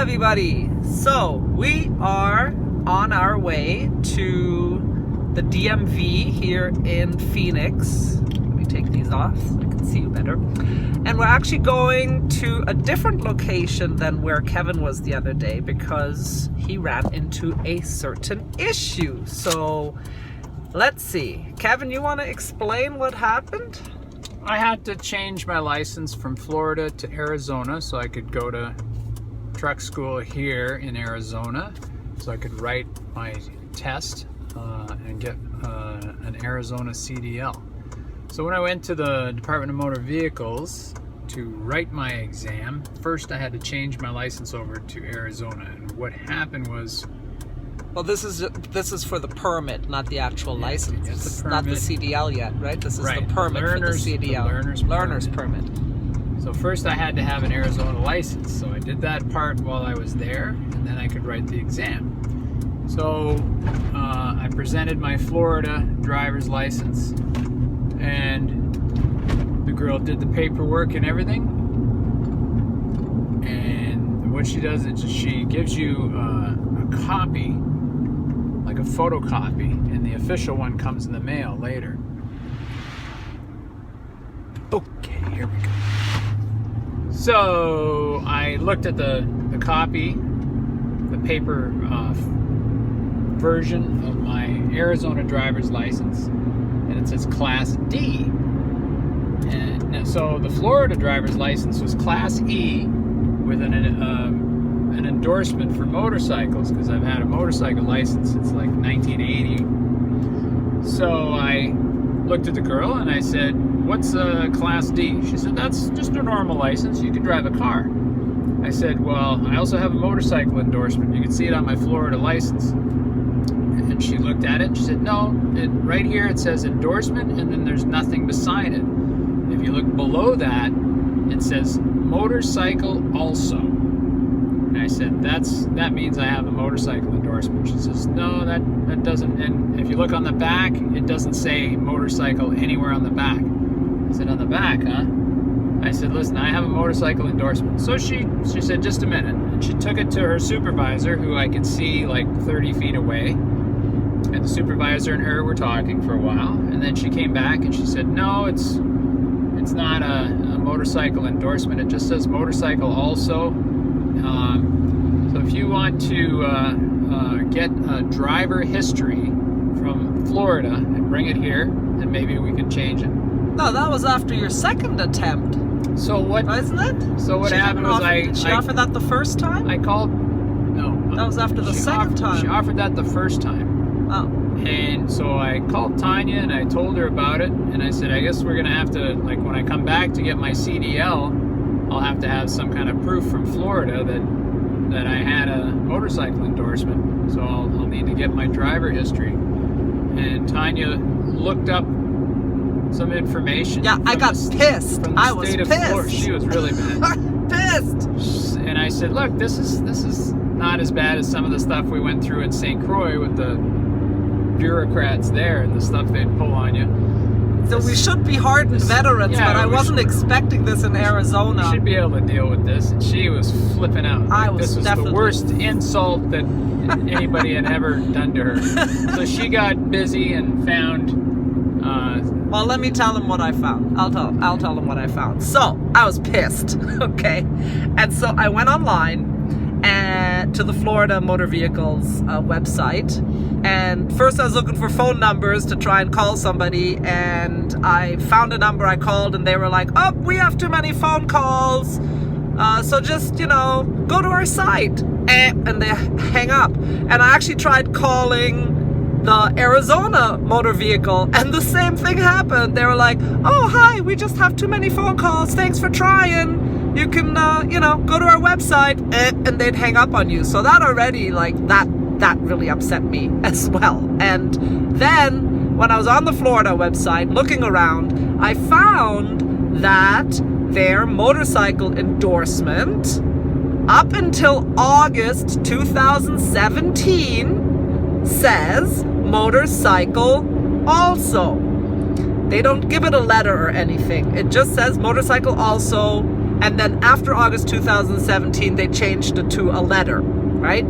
everybody. So we are on our way to the DMV here in Phoenix. Let me take these off so I can see you better. And we're actually going to a different location than where Kevin was the other day because he ran into a certain issue. So let's see. Kevin, you want to explain what happened? I had to change my license from Florida to Arizona so I could go to truck school here in Arizona, so I could write my test and get an Arizona CDL. So when I went to the Department of Motor Vehicles to write my exam, first I had to change my license over to Arizona. And what happened was, well, this is for the permit, not the actual license. It's not the CDL yet, right? This is right, the permit for the CDL. The learner's permit. So first I had to have an Arizona license. So I did that part while I was there, and then I could write the exam. So I presented my Florida driver's license, and the girl did the paperwork and everything. And what she does is she gives you a copy, like a photocopy, and the official one comes in the mail later. Okay, here we go. So I looked at the copy, the paper version of my Arizona driver's license, and it says Class D. And so the Florida driver's license was Class E with an endorsement for motorcycles, because I've had a motorcycle license since like 1980. So I looked at the girl and I said, "What's a Class D?" She said, "That's just a normal license. You can drive a car." I said, "Well, I also have a motorcycle endorsement. You can see it on my Florida license." And she looked at it and she said, "No, right here it says endorsement, and then there's nothing beside it. If you look below that, it says motorcycle also." And I said, that means I have a motorcycle endorsement. She says, "No, that doesn't. And if you look on the back, it doesn't say motorcycle anywhere on the back." I said, "On the back, huh?" I said, "Listen, I have a motorcycle endorsement." So she said, "Just a minute." And she took it to her supervisor, who I could see like 30 feet away. And the supervisor and her were talking for a while. And then she came back and she said, "No, it's not a motorcycle endorsement. It just says motorcycle also. So if you want to get a driver history from Florida and bring it here, then maybe we can change it." No, that was after your second attempt. So what? Isn't it? So what happened was did she offer that the first time? I called. No. That was after the second time. She offered that the first time. Oh. And so I called Tanya and I told her about it, and I said, "I guess we're gonna have to, like, when I come back to get my CDL, I'll have to have some kind of proof from Florida that I had a motorcycle endorsement. So I'll need to get my driver history." And Tanya looked up some information. Yeah, I got pissed. I was pissed. Florida. She was really mad. Pissed. And I said, "Look, this is not as bad as some of the stuff we went through in St. Croix with the bureaucrats there and the stuff they'd pull on you. So we should be hardened veterans, yeah, but I wasn't expecting this in Arizona." You should be able to deal with this. And she was flipping out. This was the worst insult that anybody had ever done to her. So she got busy and found. Well, let me tell them what I found. I'll tell them what I found. So I was pissed, okay, and so I went online to the Florida Motor Vehicles website. And first I was looking for phone numbers to try and call somebody, and I found a number. I called and they were like, "Oh, we have too many phone calls, so just, go to our site." And they hang up. And I actually tried calling the Arizona Motor Vehicle, and the same thing happened. They were like, "Oh, hi, we just have too many phone calls. Thanks for trying. You can, go to our website," and they'd hang up on you. So that already, that really upset me as well. And then when I was on the Florida website looking around, I found that their motorcycle endorsement up until August 2017 says motorcycle also. They don't give it a letter or anything. It just says motorcycle also, And then after August 2017, they changed it to a letter, right?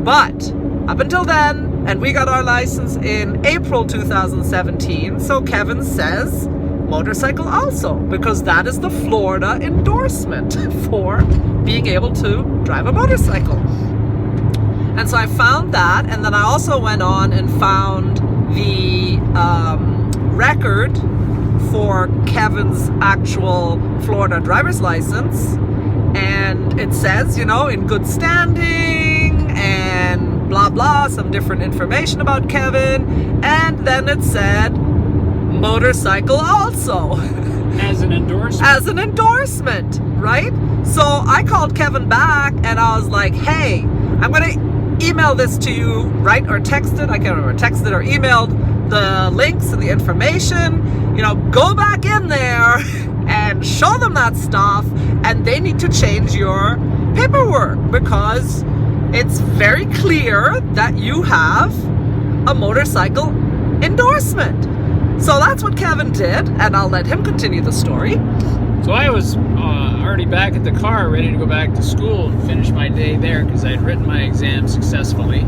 But up until then, and we got our license in April 2017, so Kevin says motorcycle also, because that is the Florida endorsement for being able to drive a motorcycle. And so I found that, and then I also went on and found the record for Kevin's actual Florida driver's license, and it says, in good standing and blah blah, some different information about Kevin, and then it said motorcycle also. As an endorsement? As an endorsement, right? So I called Kevin back and I was like, hey, I'm gonna email this to you, right? Or texted, I can't remember, texted or emailed the links and the information. Go back in there and show them that stuff, and they need to change your paperwork because it's very clear that you have a motorcycle endorsement. So that's what Kevin did, and I'll let him continue the story. So I was already back at the car, ready to go back to school and finish my day there because I had written my exam successfully.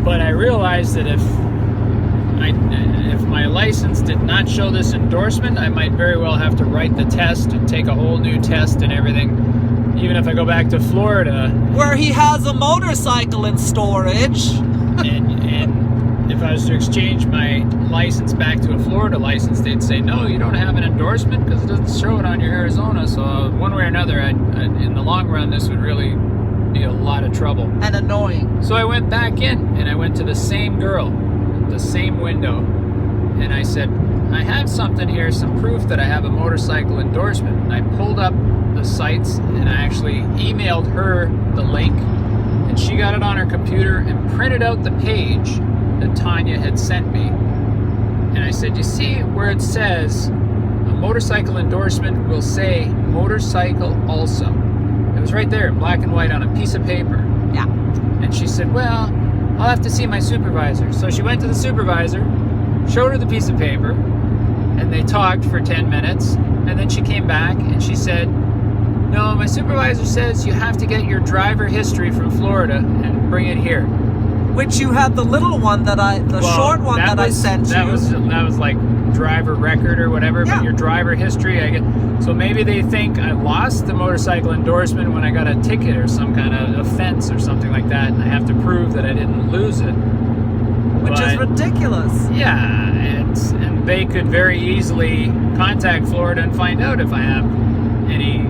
But I realized that if my license did not show this endorsement, I might very well have to write the test and take a whole new test and everything, even if I go back to Florida. Where he has a motorcycle in storage. And if I was to exchange my license back to a Florida license, they'd say, no, you don't have an endorsement because it doesn't show it on your Arizona. So one way or another, in the long run, this would really be a lot of trouble. And annoying. So I went back in and I went to the same girl, the same window, and I said, I have something here, some proof that I have a motorcycle endorsement. And I pulled up the sites and I actually emailed her the link, and she got it on her computer and printed out the page that Tanya had sent me. And I said, you see where it says a motorcycle endorsement will say motorcycle also? It was right there in black and white on a piece of paper. Yeah. And she said, well, I'll have to see my supervisor. So she went to the supervisor, showed her the piece of paper, and they talked for 10 minutes. And then she came back and she said, no, my supervisor says you have to get your driver history from Florida and bring it here. Which you had the little one short one that I sent you. That was like driver record or whatever, Yeah. But your driver history, so maybe they think I lost the motorcycle endorsement when I got a ticket or some kind of offense or something like that, and I have to prove that I didn't lose it. Which is ridiculous. Yeah, and they could very easily contact Florida and find out if I have any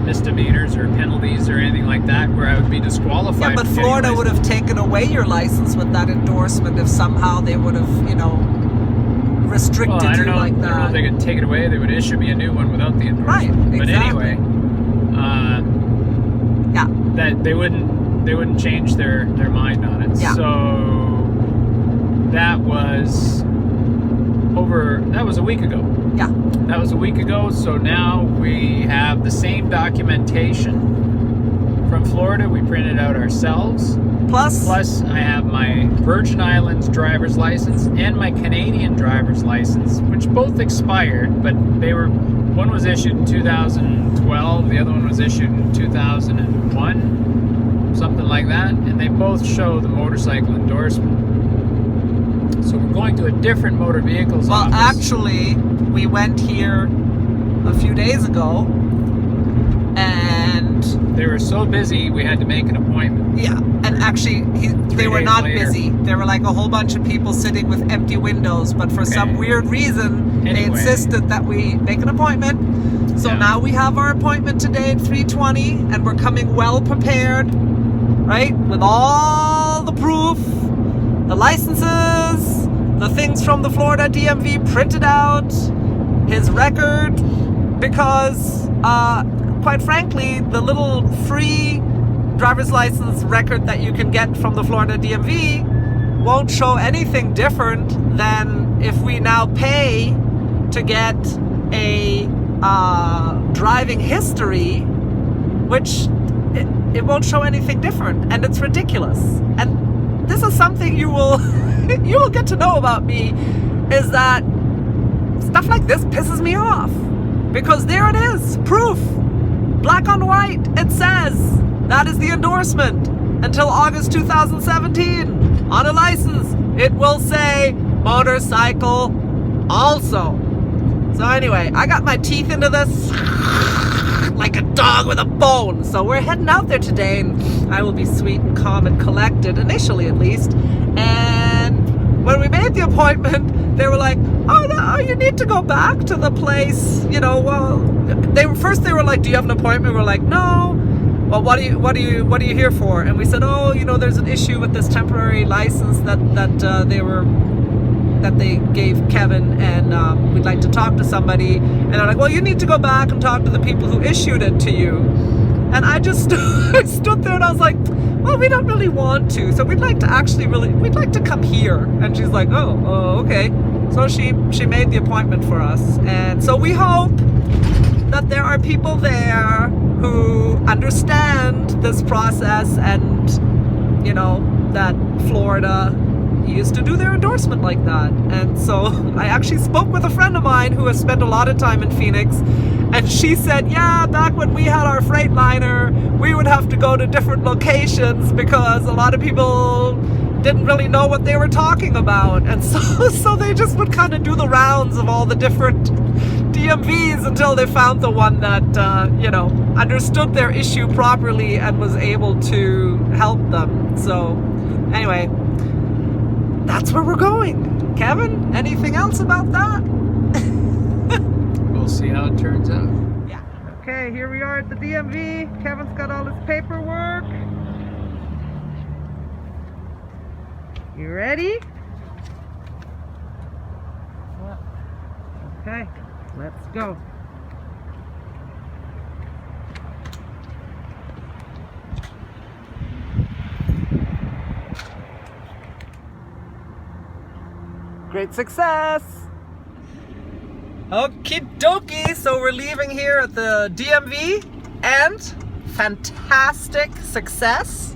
misdemeanors or penalties or anything like that where I would be disqualified. Yeah, but Florida would have taken away your license with that endorsement if somehow they would have, restricted you like that. I don't know if they could take it away. They would issue me a new one without the endorsement. Right, But exactly. anyway, Yeah. that they wouldn't change their mind on it. Yeah. So that was a week ago. Yeah. That was a week ago, so now we have the same documentation from Florida. We printed out ourselves. Plus, I have my Virgin Islands driver's license and my Canadian driver's license, which both expired, but one was issued in 2012, the other one was issued in 2001, something like that, and they both show the motorcycle endorsement. So we're going to a different motor vehicles office. Well, actually, we went here a few days ago, and they were so busy we had to make an appointment. Yeah, and actually, they were not later. busy. There were like a whole bunch of people sitting with empty windows, but for some weird reason, they insisted that we make an appointment. So now we have our appointment today at 3:20, and we're coming well prepared, right? With all the proof, the licenses, the things from the Florida DMV printed out, his record, because quite frankly, the little free driver's license record that you can get from the Florida DMV won't show anything different than if we now pay to get a driving history, which it won't show anything different, and it's ridiculous. And this is something you will get to know about me, is that stuff like this pisses me off, because there it is, proof. black on white, it says that is the endorsement until August 2017. On a license, it will say motorcycle also. So anyway, I got my teeth into this like a dog with a bone. So we're heading out there today, and I will be sweet and calm and collected, initially at least. And when we made the appointment, they were like, oh, no, you need to go back to the place. You know, well, they were like, do you have an appointment? We're like, no. Well, what are you here for? And we said, oh, you know, there's an issue with this temporary license that they gave Kevin, and we'd like to talk to somebody. And they're like, well, you need to go back and talk to the people who issued it to you. And I just stood there and I was like, well, we don't really want to. So we'd like to come here. And she's like, oh, okay. So she made the appointment for us. And so we hope that there are people there who understand this process, and, you know, that Florida used to do their endorsement like that. And so I actually spoke with a friend of mine who has spent a lot of time in Phoenix, and she said, yeah, back when we had our Freightliner, we would have to go to different locations because a lot of people didn't really know what they were talking about. And so they just would kind of do the rounds of all the different DMVs until they found the one that, you know, understood their issue properly and was able to help them. So anyway, that's where we're going. Kevin, anything else about that? We'll see how it turns out. Yeah. Okay, here we are at the DMV. Kevin's got all his paperwork. You ready? Okay, let's go. Great success! Okie dokie, so we're leaving here at the DMV, and fantastic success.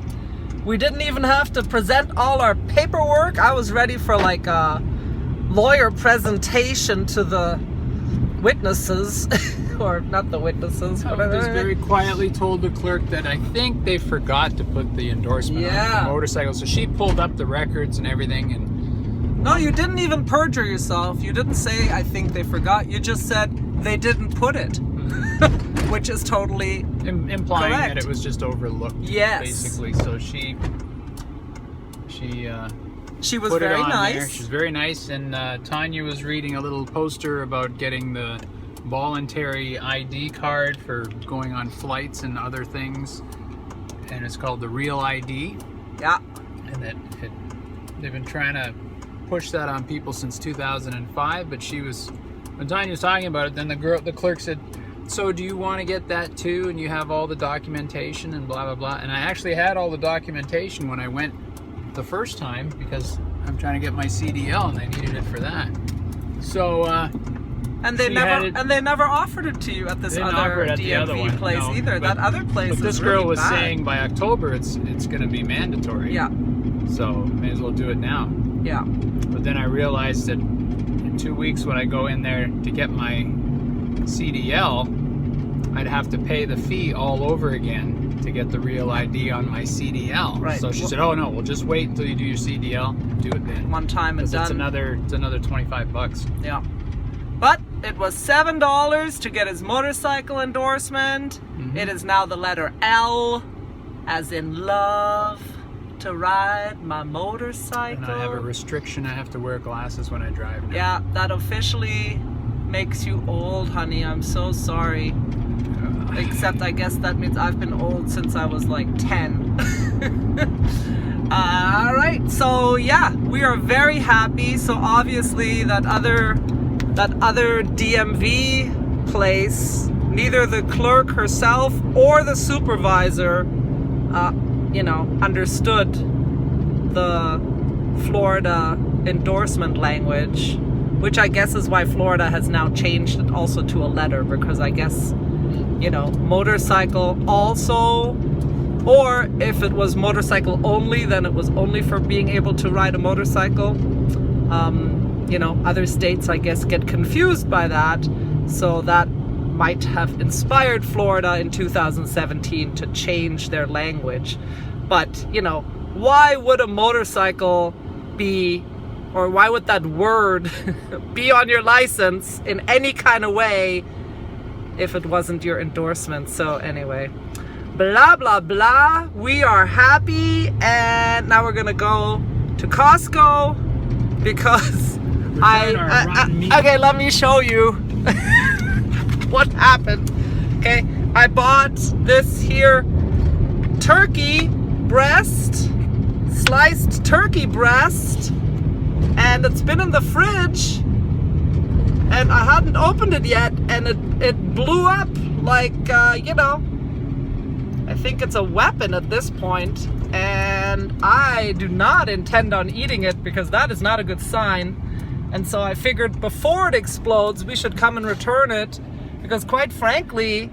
We didn't even have to present all our paperwork. I was ready for like a lawyer presentation to the witnesses, or not the witnesses. I just very quietly told the clerk that I think they forgot to put the endorsement on the motorcycle. So she pulled up the records and everything, and no, you didn't even perjure yourself. You didn't say, I think they forgot. You just said, they didn't put it. Which is totally implying correct. that it was just overlooked. Yes. Basically. So she was put very it on nice. there. She's very nice. And Tanya was reading a little poster about getting the voluntary ID card for going on flights and other things. And it's called the Real ID. Yeah. And they've been trying to push that on people since 2005, but when Tanya was talking about it, then the clerk said, so do you want to get that too, and you have all the documentation and blah blah blah. And I actually had all the documentation when I went the first time, because I'm trying to get my CDL and I needed it for that. So and they never offered it to you at this other DMV place either. That other place but this is girl really was bad. saying by October it's going to be mandatory. Yeah. So may as well do it now. Yeah. But then I realized that in 2 weeks when I go in there to get my CDL, I'd have to pay the fee all over again to get the Real ID on my CDL. Right. So she said, oh no, we'll just wait until you do your CDL, do it then. One time and done. It's another $25. Yeah. But it was $7 to get his motorcycle endorsement. Mm-hmm. It is now the letter L, as in love, to ride my motorcycle. And I have a restriction. I have to wear glasses when I drive now. Yeah, that officially makes you old, honey. I'm so sorry. Except I guess that means I've been old since I was like 10. Alright, so yeah, we are very happy. So obviously that other DMV place, neither the clerk herself or the supervisor understood the Florida endorsement language, which I guess is why Florida has now changed it also to a letter, because I guess, motorcycle also, or if it was motorcycle only, then it was only for being able to ride a motorcycle. Other states, I guess, get confused by that, so that might have inspired Florida in 2017 to change their language. But, you know, why would a motorcycle be, or why would that word be on your license in any kind of way if it wasn't your endorsement? So anyway, blah, blah, blah. We are happy, and now we're gonna go to Costco because okay, let me show you what happened. Okay, I bought this here turkey breast, sliced turkey breast, and it's been in the fridge and I hadn't opened it yet, and it blew up like, you know, I think it's a weapon at this point, and I do not intend on eating it because that is not a good sign. And so I figured before it explodes, we should come and return it, because quite frankly,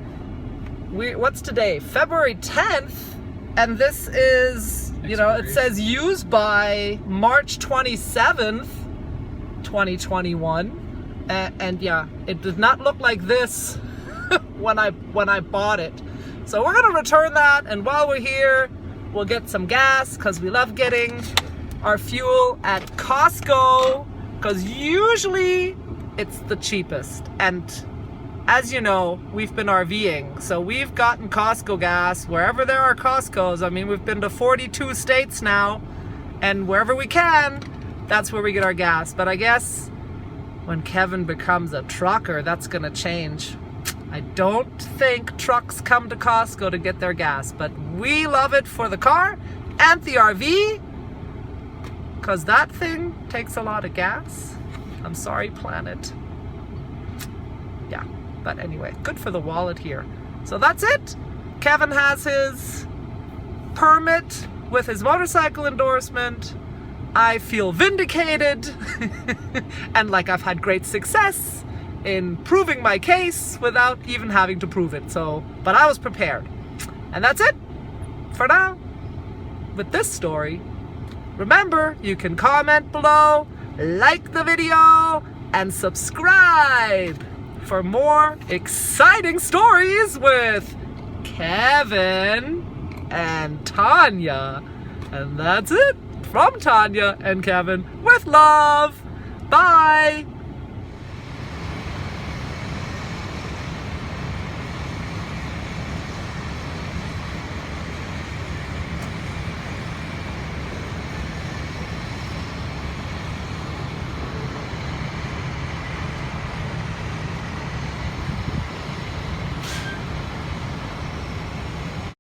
what's today? February 10th, and this is, you know, it says used by March 27th, 2021. And yeah, it did not look like this when I bought it. So we're gonna return that, and while we're here, we'll get some gas, because we love getting our fuel at Costco, because usually it's the cheapest. And as you know, we've been RVing, so we've gotten Costco gas wherever there are Costcos. I mean, we've been to 42 states now, and wherever we can, that's where we get our gas. But I guess when Kevin becomes a trucker, that's gonna change. I don't think trucks come to Costco to get their gas, but we love it for the car and the RV, because that thing takes a lot of gas. I'm sorry, planet. Yeah, but anyway, good for the wallet here. So that's it. Kevin has his permit with his motorcycle endorsement. I feel vindicated and like I've had great success in proving my case without even having to prove it. So, but I was prepared. And that's it for now with this story. Remember, you can comment below, like the video, and subscribe for more exciting stories with Kevin and Tanya. And that's it from Tanya and Kevin with love. Bye.